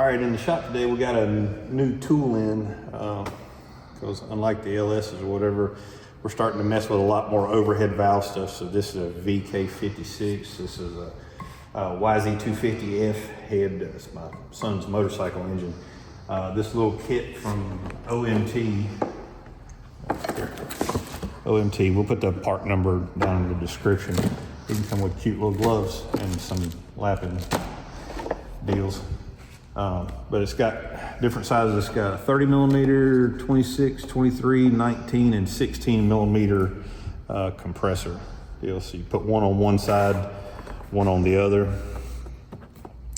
All right, in the shop today, we got a new tool in, because unlike the LSs or whatever, we're starting to mess with a lot more overhead valve stuff. So this is a vk56. This is a YZ250F head. It's my son's motorcycle engine. This little kit from OMT, we'll put the part number down in the description. It can come with cute little gloves and some lapping deals. But it's got different sizes. It's got a 30 millimeter, 26, 23, 19, and 16 millimeter compressor deal. So you put one on one side, one on the other.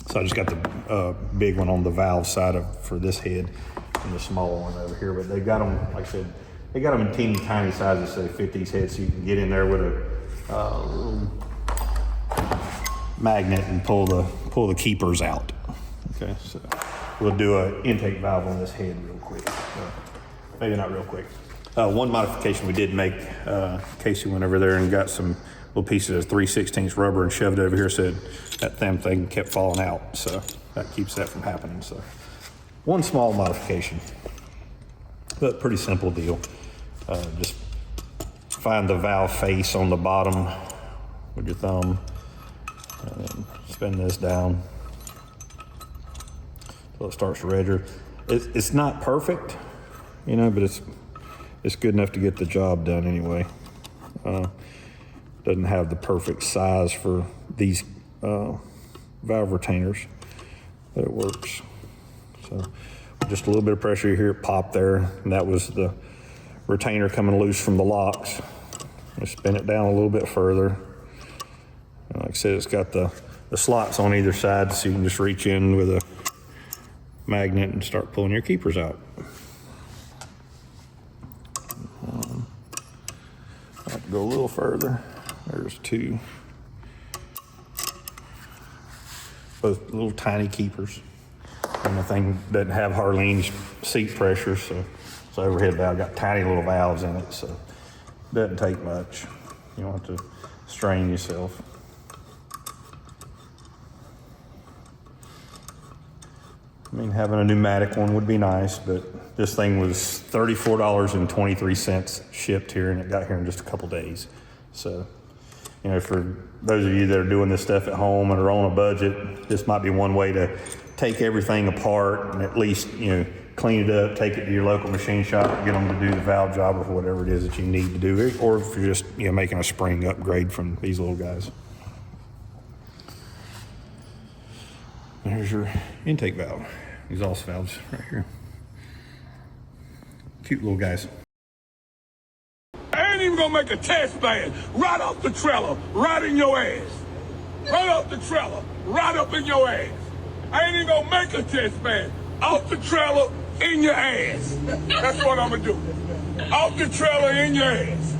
So I just got the big one on the valve side for this head and the small one over here. But they got them, like I said, they got them in teeny tiny sizes, so they fit these heads, so you can get in there with a little magnet and pull the keepers out. Okay, so we'll do an intake valve on this head real quick. Maybe not real quick. One modification we did make, Casey went over there and got some little pieces of 3/16 rubber and shoved it over here, so that damn thing kept falling out. So that keeps that from happening. So one small modification, but pretty simple deal. Just find the valve face on the bottom with your thumb and then spin this down until it starts to register. It's not perfect, you know, but it's good enough to get the job done anyway. Doesn't have the perfect size for these valve retainers, but it works. So just a little bit of pressure, you hear it pop there, and that was the retainer coming loose from the locks. Just spin it down a little bit further. And like I said, it's got the slots on either side, so you can just reach in with a magnet and start pulling your keepers out. I have to go a little further. There's two. Both little tiny keepers. And the thing doesn't have hardly any seat pressure, so it's overhead valve. Got tiny little valves in it, so it doesn't take much. You don't have to strain yourself. I mean, having a pneumatic one would be nice, but this thing was $34.23 shipped here, and it got here in just a couple days. So, you know, for those of you that are doing this stuff at home and are on a budget, this might be one way to take everything apart and at least, you know, clean it up, take it to your local machine shop, get them to do the valve job or whatever it is that you need to do, or if you're just, you know, making a spring upgrade from these little guys. There's your intake valve. Exhaust valves right here. Cute little guys. I ain't even gonna make a test bed. Right off the trailer, right in your ass. Right off the trailer, right up in your ass. I ain't even gonna make a test bed. Off the trailer, in your ass. That's what I'm gonna do. Off the trailer, in your ass.